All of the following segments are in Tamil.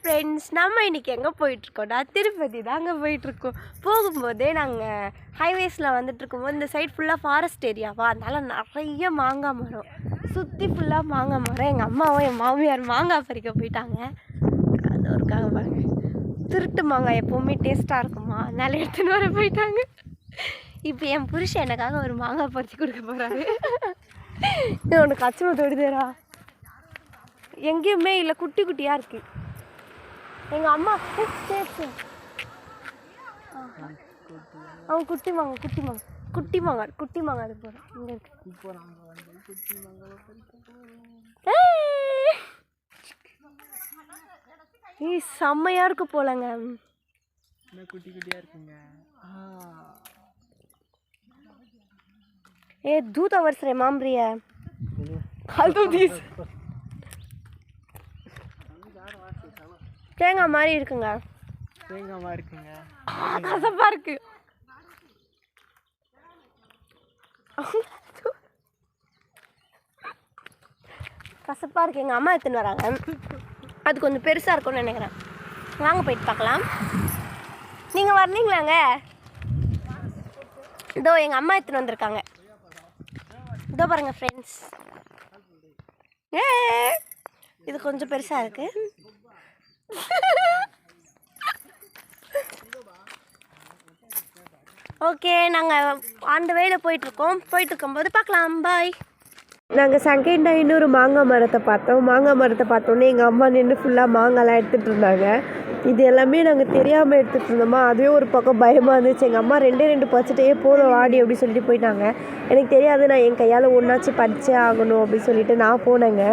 ஃப்ரெண்ட்ஸ், நம்ம இன்றைக்கி எங்கே போயிட்டுருக்கோம்னா திருப்பதி தாங்க போயிட்டுருக்கோம். போகும்போதே நாங்கள் ஹைவேஸில் வந்துட்டுருக்கும்போது இந்த சைட் ஃபுல்லாக ஃபாரஸ்ட் ஏரியாவா, அதனால் நிறைய மாங்காய் மரம், சுற்றி ஃபுல்லாக மாங்காய் மரம். எங்கள் அம்மாவும் என் மாமியார் மாங்காய் பறிக்க போயிட்டாங்க. அது ஒருக்காக பாருங்க, திருட்டு மாங்காய் எப்போவுமே டேஸ்ட்டாக இருக்குமா, அதனால எடுத்துன்னு வர போயிட்டாங்க. இப்போ என் புருஷன் எனக்காக ஒரு மாங்காய் பறித்து கொடுக்க போகிறாரு. உனக்கு அச்சமா தொடுதேரா, எங்கேயுமே இல்லை, குட்டி குட்டியாக இருக்குது. எங்கள் அம்மா அவன் குட்டி மாங்க அது போகிறோம். இங்கே இருக்கு செம்மையாக இருக்கு போலங்க. குட்டி குட்டியாக இருக்குங்க. ए दूध आवर्स रे माम रही है फालतू दीस தேங்காய் மாதிரி இருக்குங்க. கசப்பா இருக்கு. கசப்பா இருக்கு. எங்கள் அம்மா எடுத்துன்னு வராங்க. அது கொஞ்சம் பெருசாக இருக்கும்னு நினைக்கிறேன். வாங்க போயிட்டு பார்க்கலாம். நீங்கள் வரலீங்களாங்க? இதோ எங்கள் அம்மா எடுத்துன்னு வந்திருக்காங்க. இதோ பாருங்க ஃப்ரெண்ட்ஸ், இது கொஞ்சம் பெருசாக இருக்கு. ஓகே, நாங்கள் அந்த வேலை போயிட்டுருக்கும்போது பார்க்கலாம். பாய். நாங்கள் செகண்டாக இன்னொரு மாங்காய் மரத்தை பார்த்தோம். மாங்காய் மரத்தை பார்த்தோன்னே எங்கள் அம்மா நின்று ஃபுல்லாக மாங்காய்லாம் எடுத்துகிட்டு இருந்தாங்க. இது எல்லாமே நாங்கள் தெரியாமல் எடுத்துகிட்டு இருந்தோமா, அதுவே ஒரு பக்கம் பயமாக இருந்துச்சு. எங்கள் அம்மா ரெண்டு பறிச்சுட்டே போதும் வாடி அப்படி சொல்லிட்டு போயிட்டாங்க. எனக்கு தெரியாது, நான் என் கையால் ஒன்றாச்சும் பறிச்சே ஆகணும் அப்படின்னு சொல்லிட்டு நான் போனேங்க.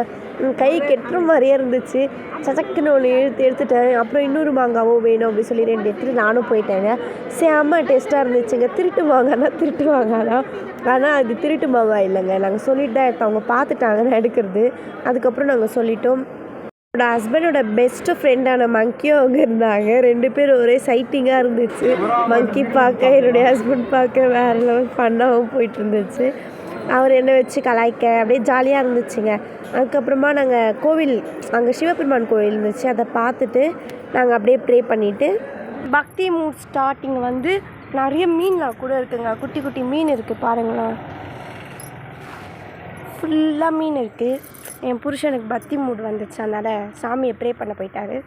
கை கெட்டுற மாதிரியே இருந்துச்சு. சச்சக்குன்னு ஒன்று எடுத்துட்டேன். அப்புறம் இன்னொரு மாங்காவும் வேணும் அப்படின்னு சொல்லி 2 எடுத்துட்டு நானும் போயிட்டேங்க. செம்ம டேஸ்ட்டாக இருந்துச்சுங்க. திருட்டு மாங்கானா ஆனால் அது திருட்டு மாங்காய் இல்லைங்க. நாங்கள் சொல்லிட்டு தான் எடுத்தோம். அவங்க பார்த்துட்டாங்க நான் எடுக்கிறது. அதுக்கப்புறம் நாங்கள் சொல்லிட்டோம். என்னோட ஹஸ்பண்டோட பெஸ்ட்டு ஃப்ரெண்டான மங்கியும் அவங்க இருந்தாங்க. 2 பேர் ஒரே சைட்டிங்காக இருந்துச்சு. மங்கி பார்க்க என்னுடைய ஹஸ்பண்ட் பார்க்க வேறு லெவல் ஃபன்னாகவும் போயிட்டு இருந்துச்சு. அவர் என்ன வச்சு கலாய்க்க அப்படியே ஜாலியாக இருந்துச்சுங்க. அதுக்கப்புறமா நாங்கள் கோவில், அங்கே சிவபெருமான் கோவில் இருந்துச்சு, அதை பார்த்துட்டு நாங்கள் அப்படியே ப்ரே பண்ணிவிட்டு பக்தி மூட் ஸ்டார்டிங் வந்து நிறைய மீன்லாம் கூட இருக்குங்க. குட்டி குட்டி மீன் இருக்குது பாருங்களேன், ஃபுல்லாக மீன் இருக்குது. என் புருஷனுக்கு பக்தி மூட் வந்துச்சு, அதனால் சாமியை ப்ரே பண்ண போயிட்டாரு.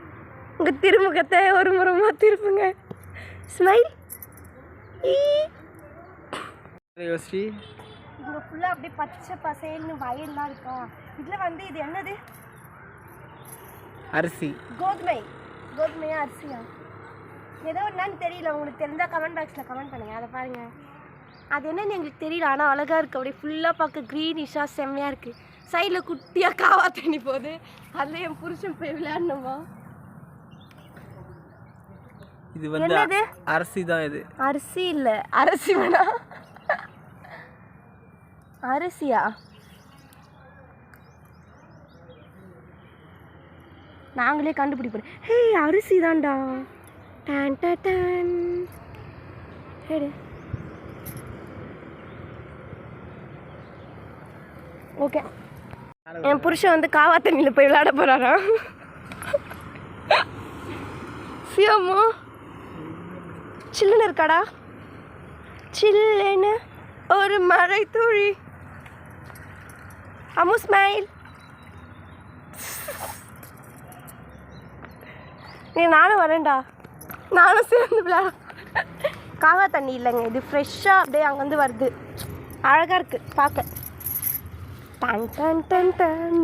உங்கள் திருமுகத்தை ஒரு முறமாக திருப்புங்க. ஸ்மைல். இங்கே ஃபுல்லாக அப்படியே பச்சை பசேல்னு வயல்லாம் இருக்கா. இதில் வந்து இது என்னது? அரிசி. கோதுமையா அரிசியா ஏதோ என்னன்னு தெரியல. உங்களுக்கு தெரிஞ்சால் கமெண்ட் பாக்ஸில் கமெண்ட் பண்ணுங்கள். அதை பாருங்கள், அது என்னன்னு எங்களுக்கு தெரியல. ஆனால் அழகாக இருக்குது. அப்படியே ஃபுல்லாக பார்க்க க்ரீனிஷாக செம்மையாக இருக்குது. சைடில் குட்டியாக காவா தண்ணி போகுது. அதில் என் புருஷன் போய் விளையாடணுமா. இது வந்து அரிசி தான். இது அரிசி இல்லை, அரிசி வேணா, அரிசியா? நாங்களே கண்டுபிடிப்போம். ஹே, அரிசி தான்டா. Don Don. ஓகே, என் புருஷன் வந்து காவா தண்ணியில் போய் விளையாட போகிறாராம். சியமோ சில்லுன்னு இருக்காடா, சில்லுன்னு ஒரு மழை துளி. அம்மு ஸ்மைல். நானும் வரேன்டா, நானும் சேர்ந்து விளையாட. காவா தண்ணி இல்லைங்க, இது ஃப்ரெஷ்ஷாக அப்படியே அங்கேருந்து வருது. அழகாக இருக்குது பார்க்க. Done done done done.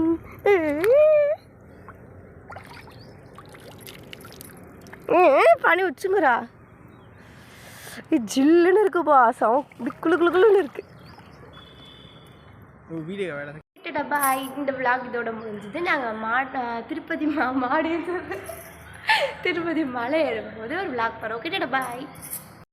பனி வச்சுங்கிறா. இது ஜில்லுன்னு இருக்கு பாசம், இப்படி குளுன்னு இருக்கு. பாய். இந்த விளாக் இதோட முடிஞ்சது. நாங்கள் திருப்பதி மலை ஏறும்போது ஒரு விளாக் போகிறோம். ஓகே, பாய்.